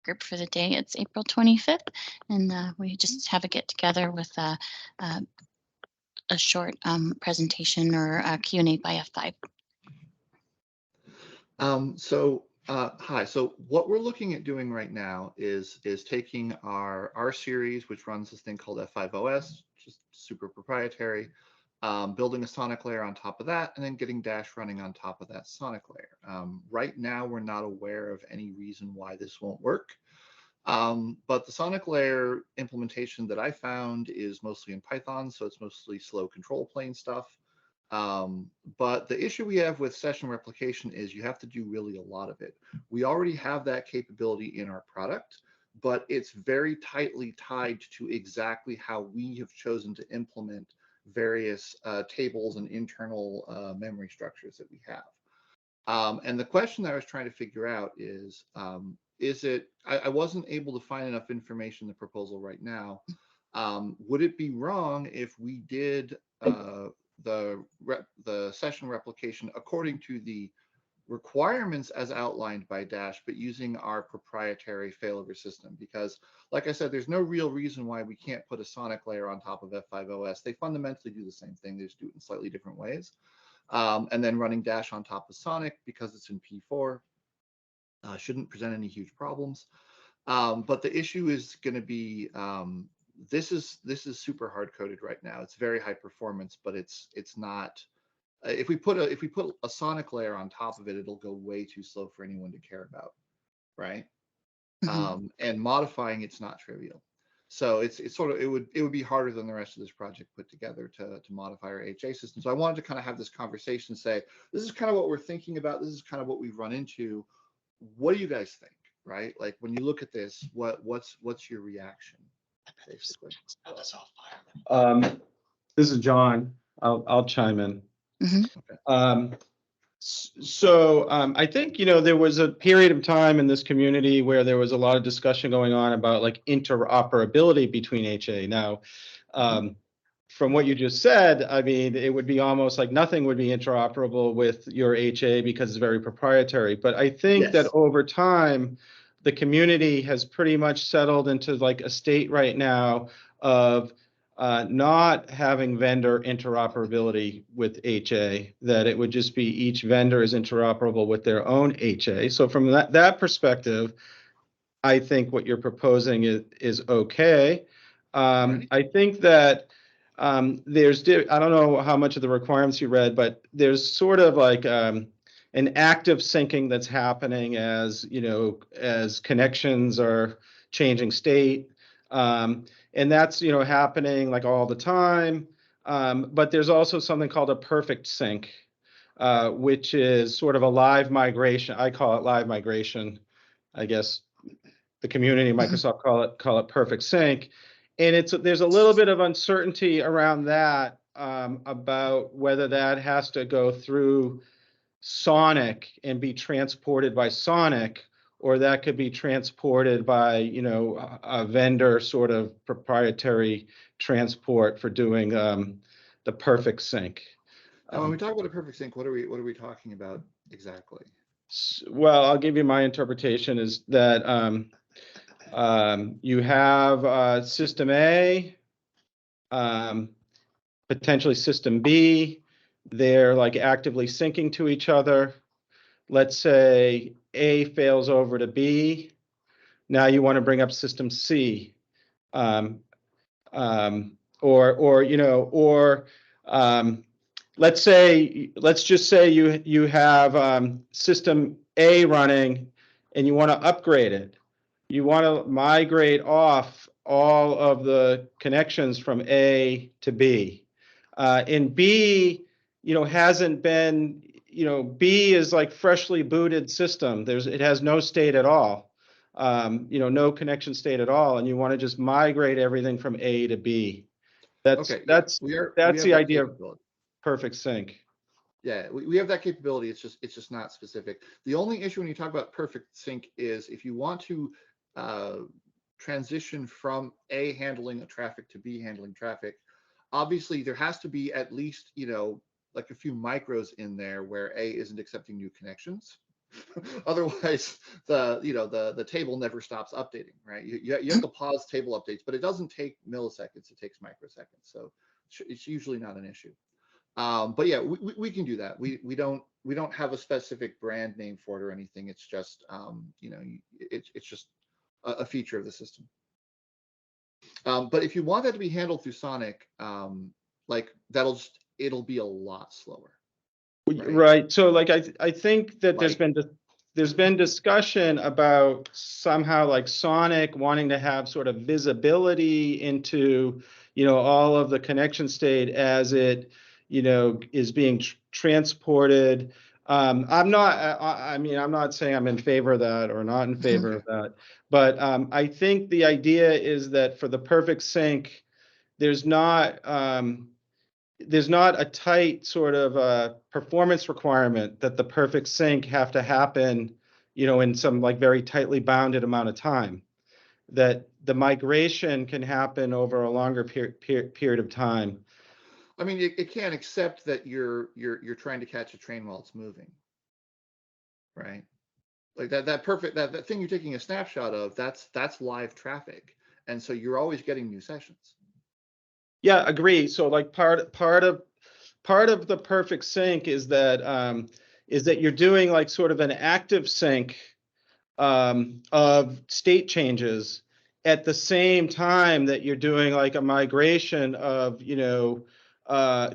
group for the day. It's April 25th, and we just have a get together with uh, a short presentation or a Q&A by F5. Hi. So what we're looking at doing right now is taking our R series, which runs this thing called F5OS, just super proprietary, building a sonic layer on top of that, and then getting Dash running on top of that sonic layer. Right now, we're not aware of any reason why this won't work. But the sonic layer implementation that I found is mostly in Python, so it's mostly slow control plane stuff. But the issue we have with session replication is you have to do really a lot of it. We already have that capability in our product, but it's very tightly tied to exactly how we have chosen to implement various tables and internal memory structures that we have. And the question that I was trying to figure out is I wasn't able to find enough information in the proposal right now. Would it be wrong if we did the session replication according to the requirements as outlined by Dash, but using our proprietary failover system? Because, like I said, there's no real reason why we can't put a sonic layer on top of F5OS. They fundamentally do the same thing. They just do it in slightly different ways. And then running Dash on top of Sonic, because it's in P4, shouldn't present any huge problems. But the issue is going to be this is super hard coded right now. It's very high performance, but it's not. If we put a sonic layer on top of it, it'll go way too slow for anyone to care about, right? And modifying it's not trivial. So it's sort of it would be harder than the rest of this project put together to modify our HA system. So I wanted to kind of have this conversation, say this is kind of what we're thinking about. This is kind of what we've run into. What do you guys think, right? Like when you look at this, what's your reaction, basically? This is John. I'll chime in. Okay. I think, there was a period of time in this community where there was a lot of discussion going on about like interoperability between HA. Now, from what you just said, I mean, it would be almost like nothing would be interoperable with your HA because it's very proprietary. But I think that over time, the community has pretty much settled into like a state right now of not having vendor interoperability with HA, that it would just be each vendor is interoperable with their own HA. So from that perspective, I think what you're proposing is okay. I think that there's, I don't know how much of the requirements you read, but there's sort of like an active syncing that's happening as, as connections are changing state. And that's, happening like all the time. But there's also something called a perfect sync, which is sort of a live migration. I call it live migration. I guess the community, Microsoft call it perfect sync. And there's a little bit of uncertainty around that, about whether that has to go through Sonic and be transported by Sonic, or that could be transported by, a vendor sort of proprietary transport for doing the perfect sync. Now, when we talk about a perfect sync, what are we talking about exactly? Well, I'll give you my interpretation is that you have system A, potentially system B. They're like actively syncing to each other. Let's say A fails over to B. Now you want to bring up system C, or let's just say you have system A running, and you want to upgrade it. You want to migrate off all of the connections from A to B, and B, hasn't been. B is like freshly booted system. It has no state at all. No connection state at all, and you want to just migrate everything from A to B. That's the idea of perfect sync. Yeah, we have that capability. It's just not specific. The only issue when you talk about perfect sync is if you want to transition from A handling traffic to B handling traffic, obviously there has to be at least like a few micros in there where A isn't accepting new connections. Otherwise, the table never stops updating, right? You have to pause table updates, but it doesn't take milliseconds; it takes microseconds. So it's usually not an issue. But yeah, we can do that. We don't have a specific brand name for it or anything. It's just it's just a feature of the system. But if you want that to be handled through Sonic, like it'll be a lot slower. Right. So like I think that Like, there's been discussion about somehow like Sonic wanting to have sort of visibility into, all of the connection state as it, is being transported. I'm not, I mean, I'm not saying I'm in favor of that or not in favor of that, but I think the idea is that for the perfect sync, there's not, there's not a tight sort of performance requirement that the perfect sync have to happen, in some like very tightly bounded amount of time. That the migration can happen over a longer period of time. I mean, it can't accept that you're trying to catch a train while it's moving, right? Like that thing you're taking a snapshot of, that's live traffic, and so you're always getting new sessions. Yeah, agree. So like part of the perfect sync is that you're doing like sort of an active sync of state changes at the same time that you're doing like a migration of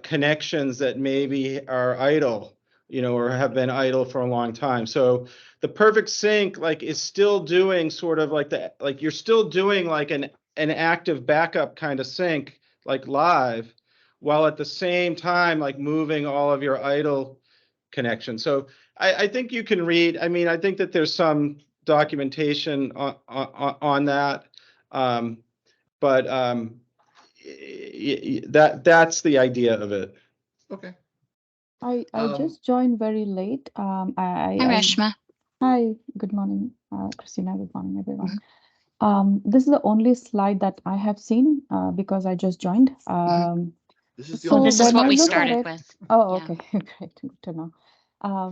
connections that maybe are idle, or have been idle for a long time. So the perfect sync like is still doing sort of like you're still doing like an active backup kind of sync like live, while at the same time like moving all of your idle connections. So I think you can read. I mean, I think that there's some documentation on that, but that's the idea of it. Okay. I just joined very late. Hi, Reshma. Hi, good morning, Christina. Good morning, everyone. This is the only slide that I have seen because I just joined. This is the So only This is when what I we look at started it, with. oh, Yeah. okay, great, good to know.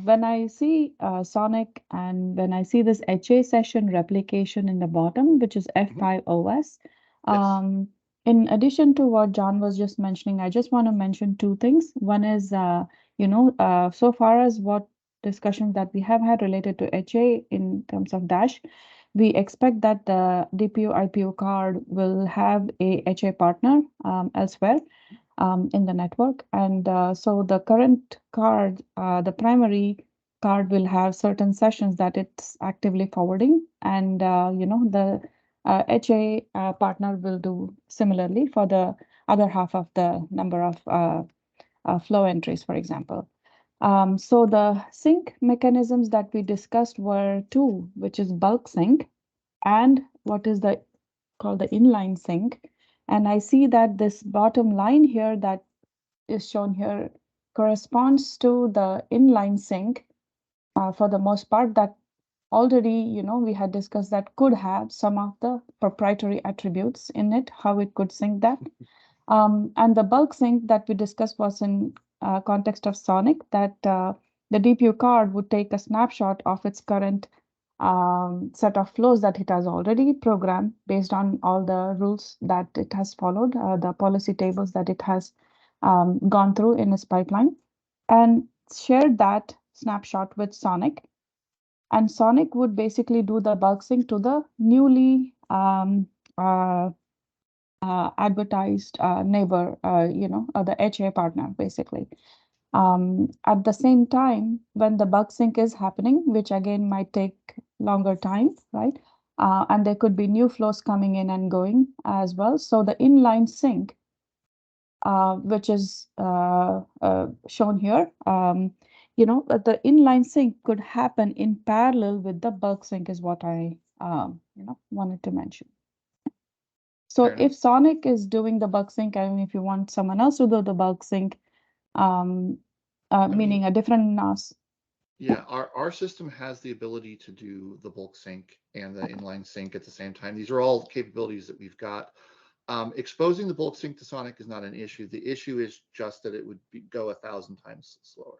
When I see Sonic and when I see this HA session replication in the bottom, which is F5OS, Yes. in addition to what John was just mentioning, I just want to mention two things. One is, so far as what discussions that we have had related to HA in terms of Dash, we expect that the DPU IPU card will have a HA partner elsewhere in the network. And so the current card, the primary card will have certain sessions that it's actively forwarding. And, the HA partner will do similarly for the other half of the number of flow entries, for example. So the sync mechanisms that we discussed were two, which is bulk sync and what is called the inline sync. And I see that this bottom line here that is shown here corresponds to the inline sync for the most part that already, we had discussed that could have some of the proprietary attributes in it, how it could sync that. And the bulk sync that we discussed was in context of Sonic, that the DPU card would take a snapshot of its current set of flows that it has already programmed based on all the rules that it has followed, the policy tables that it has gone through in its pipeline, and share that snapshot with Sonic. And Sonic would basically do the bulk sync to the newly advertised neighbor, the HA partner, basically. At the same time, when the bulk sync is happening, which again might take longer time, right? And there could be new flows coming in and going as well. So the inline sync, which is shown here, the inline sync could happen in parallel with the bulk sync is what I, wanted to mention. So if Sonic is doing the bulk sync, I mean, if you want someone else to do the bulk sync, meaning a different NAS. Yeah, our system has the ability to do the bulk sync and the inline sync at the same time. These are all capabilities that we've got. Exposing the bulk sync to Sonic is not an issue. The issue is just that it would go 1,000 times slower.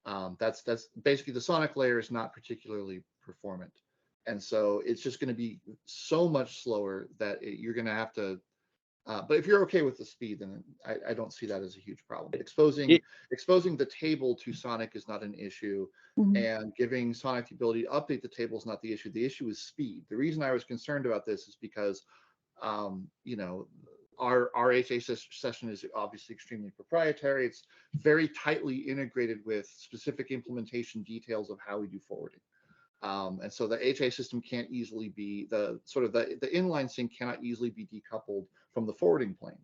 That's basically the sonic layer is not particularly performant. And so it's just going to be so much slower that you're going to have to, but if you're okay with the speed, then I don't see that as a huge problem. Exposing the table to Sonic is not an issue, and giving Sonic the ability to update the table is not the issue. The issue is speed. The reason I was concerned about this is because, you know, our HA session is obviously extremely proprietary. It's very tightly integrated with specific implementation details of how we do forwarding. And so the HA system can't easily be the inline sync cannot easily be decoupled from the forwarding plane,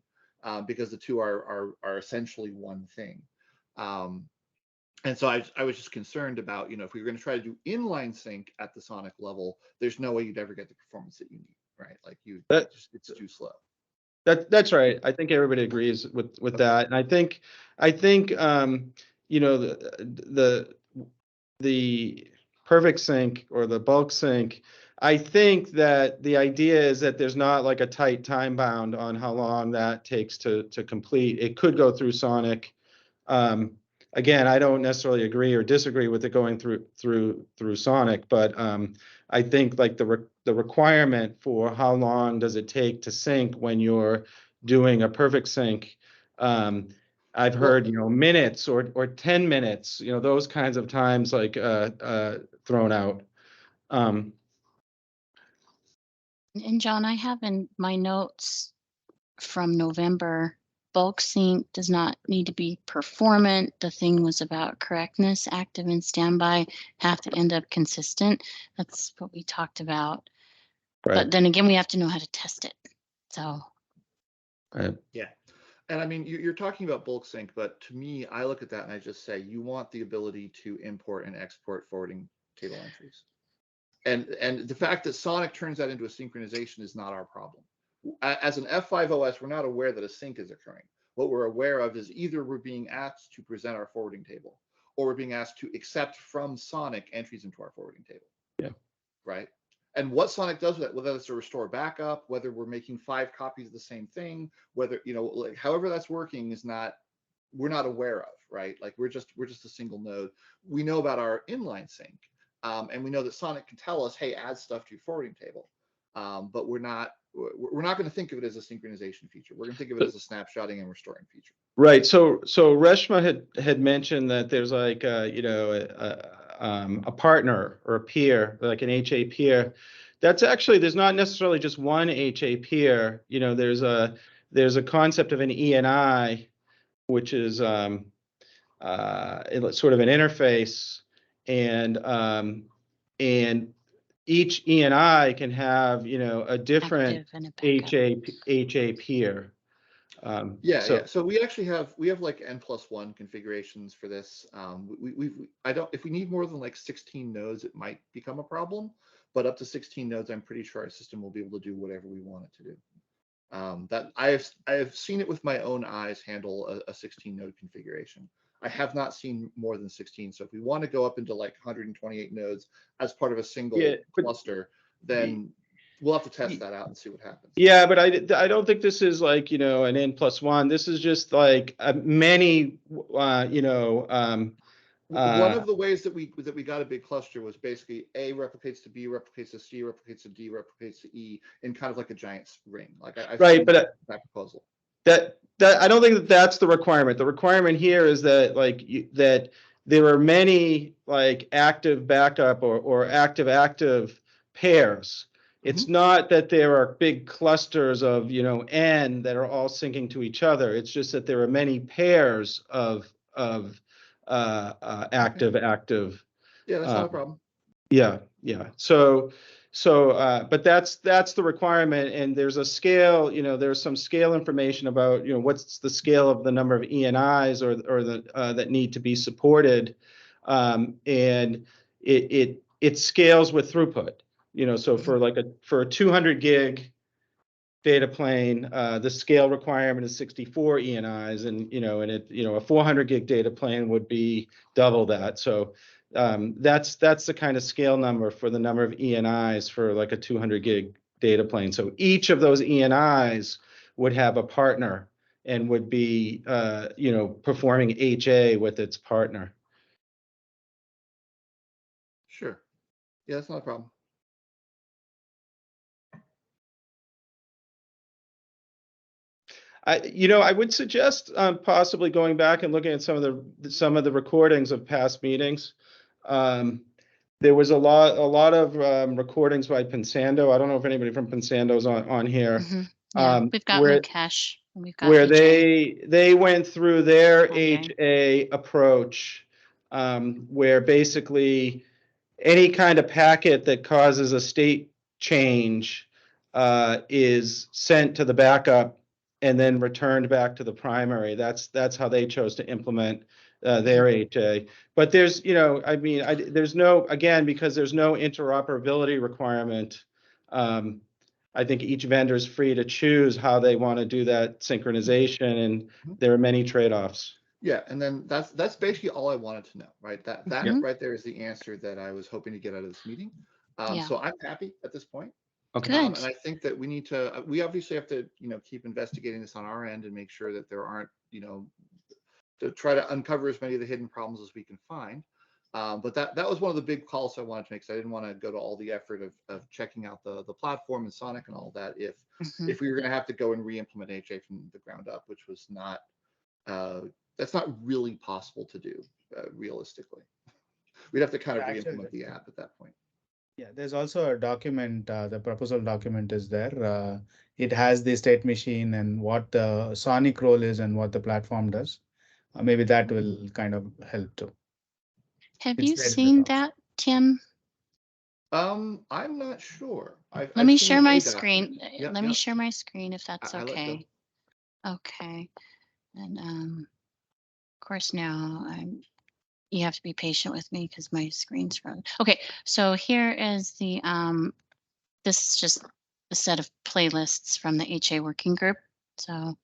because the two are essentially one thing. And so I was just concerned about, you know, if we were going to try to do inline sync at the Sonic level, there's no way you'd ever get the performance that you need, right? Like it's too slow. That's right. I think everybody agrees with that, and I think you know, the perfect sync or the bulk sync, I think that the idea is that there's not like a tight time bound on how long that takes to complete. It could go through Sonic. Again, I don't necessarily agree or disagree with it going through Sonic, but I think like the requirement for how long does it take to sync when you're doing a perfect sync, I've heard, you know, minutes or 10 minutes, you know, those kinds of times like thrown out. And John, I have in my notes from November, bulk sync does not need to be performant. The thing was about correctness, active and standby have to end up consistent. That's what we talked about. Right. But then again, we have to know how to test it. So. Right. Yeah. And I mean, you're talking about bulk sync, but to me, I look at that and I just say, you want the ability to import and export forwarding table entries. And the fact that Sonic turns that into a synchronization is not our problem. As an F5 OS, we're not aware that a sync is occurring. What we're aware of is either we're being asked to present our forwarding table, or we're being asked to accept from Sonic entries into our forwarding table. Yeah. Right. And what Sonic does with that, whether it's a restore backup, whether we're making 5 copies of the same thing, whether, you know, like however that's working is not, we're not aware of, right? Like we're just a single node. We know about our inline sync, and we know that Sonic can tell us, hey, add stuff to your forwarding table, but we're not going to think of it as a synchronization feature. We're going to think of it as a snapshotting and restoring feature. Right. So Reshma had mentioned that there's like you know, a partner or a peer, like an HA peer. That's actually, there's not necessarily just one HA peer. You know, there's a concept of an ENI, which is sort of an interface, and each ENI can have, you know, a different HA peer. So we actually have like N+1 configurations for this. If we need more than like 16 nodes, it might become a problem, but up to 16 nodes, I'm pretty sure our system will be able to do whatever we want it to do. That I have seen it with my own eyes handle a 16 node configuration. I have not seen more than 16. So if we want to go up into like 128 nodes as part of a single cluster, then we'll have to test that out and see what happens. Yeah, but I don't think this is like, you know, an N+1. This is just like many, you know. One of the ways that we got a big cluster was basically A replicates to B, replicates to C, replicates to D, replicates to E in kind of like a giant ring. Like I've right, seen but that proposal. That I don't think that that's the requirement. The requirement here is that like that there are many like active backup or active pairs. It's not that there are big clusters of, you know, N that are all syncing to each other. It's just that there are many pairs of active. Yeah, that's not a problem. Yeah. But that's the requirement, and there's a scale. You know, there's some scale information about, you know, what's the scale of the number of ENIs or the that need to be supported, and it scales with throughput. You know, so for a 200 gig data plane, the scale requirement is 64 ENIs, and a 400 gig data plane would be double that. So that's the kind of scale number for the number of ENIs for like a 200 gig data plane. So each of those ENIs would have a partner and would be performing HA with its partner. Yeah, that's not a problem. I would suggest possibly going back and looking at some of the recordings of past meetings. There was a lot of recordings by Pensando. I don't know if anybody from Pensando's on here. Yeah, we've got where Mukesh and we've got where HA. they went through their Sanjay. HA approach, where basically any kind of packet that causes a state change is sent to the backup and then returned back to the primary. That's how they chose to implement their HA. But there's, I mean, there's no, again, because there's no interoperability requirement. I think each vendor is free to choose how they want to do that synchronization, and there are many trade-offs. Yeah, and then that's basically all I wanted to know, right? That Mhm. right there is the answer that I was hoping to get out of this meeting. Yeah. So I'm happy at this point. Okay. Good. And I think that we obviously have to, keep investigating this on our end and make sure that there aren't, to try to uncover as many of the hidden problems as we can find. But that was one of the big calls I wanted to make. So I didn't want to go to all the effort of checking out the platform and Sonic and all that if we were going to have to go and re-implement HA from the ground up, which was not that's not really possible to do realistically. We'd have to kind of re-implement the app at that point. Yeah, there's also a document, the proposal document is there. It has the state machine and what the Sonic role is and what the platform does. Maybe that will kind of help too. Have It's you there in the seen docs. that, Tim? I'm not sure. Let I've me seen share a my document. screen. Yep, Let me yep. share my screen if that's I let go. okay. Okay. And of course now you have to be patient with me because my screen's frozen. Okay, so here is the this is just a set of playlists from the HA working group. So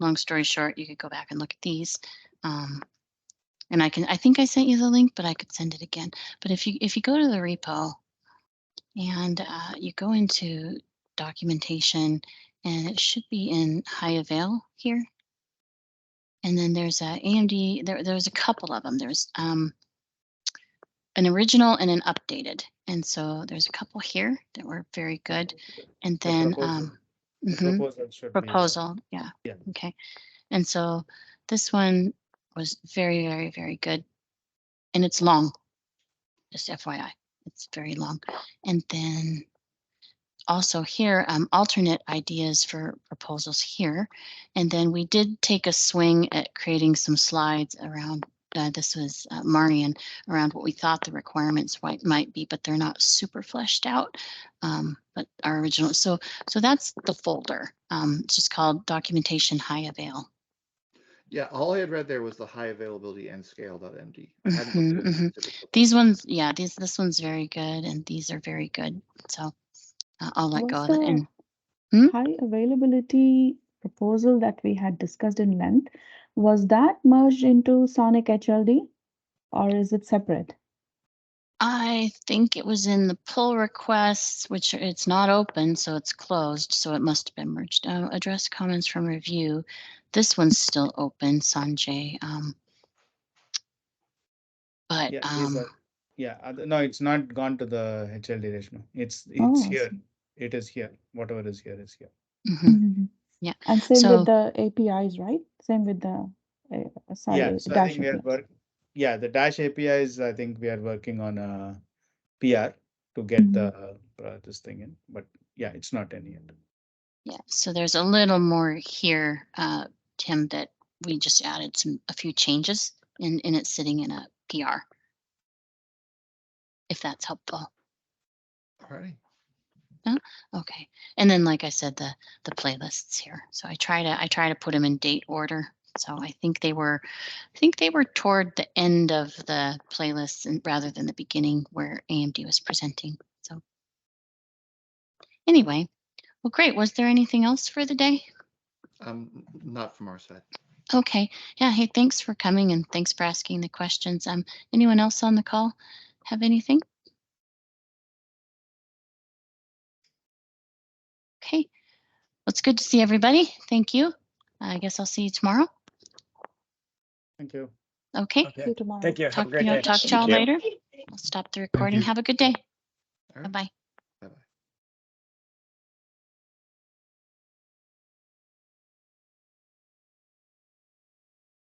long story short, you could go back and look at these. And I think I sent you the link, but I could send it again. But if you go to the repo and you go into documentation, and it should be in high avail here. And then there's a AMD, there's a couple of them. There's an original and an updated. And so there's a couple here that were very good. And then The proposal should be proposal, yeah. Yeah. Okay. And so this one was very, very, very good. And it's long, just FYI, it's very long. And then also here, alternate ideas for proposals here. And then we did take a swing at creating some slides around, this was Marian, around what we thought the requirements might be, but they're not super fleshed out. But our original, so that's the folder. It's just called Documentation High Avail. Yeah, all I had read there was the high availability and scale.md. I hadn't looked at any specific proposals. These ones, yeah, this one's very good, and these are very good. So I'll let go of it. And high availability proposal that we had discussed in length, was that merged into Sonic HLD or is it separate? I think it was in the pull requests, which it's not open, so it's closed. So it must have been merged. Address comments from review. This one's still open, Sanjay. But no, it's not gone to the HLD Reshma. It's here. It is here. Whatever is here is here. Yeah. And same with the APIs, right? Same with the So I Dash think the Dash APIs, I think we are working on a PR to get the this thing in, but yeah, it's not in yet. Yeah, so there's a little more here, Tim, that we just added a few changes, and it's sitting in a PR, if that's helpful. All right. Okay, and then like I said, the playlists here. So I try to put them in date order. So I think they were toward the end of the playlists and rather than the beginning where AMD was presenting. So anyway, well, great. Was there anything else for the day? Not from our side. Okay. Yeah. Hey, thanks for coming and thanks for asking the questions. Anyone else on the call have anything? Okay. Well, it's good to see everybody. Thank you. I guess I'll see you tomorrow. Thank you. Okay. See you tomorrow. Thank you. Have a great day. Talk to y'all later. I'll stop the recording. Have a good day. All right. Bye-bye.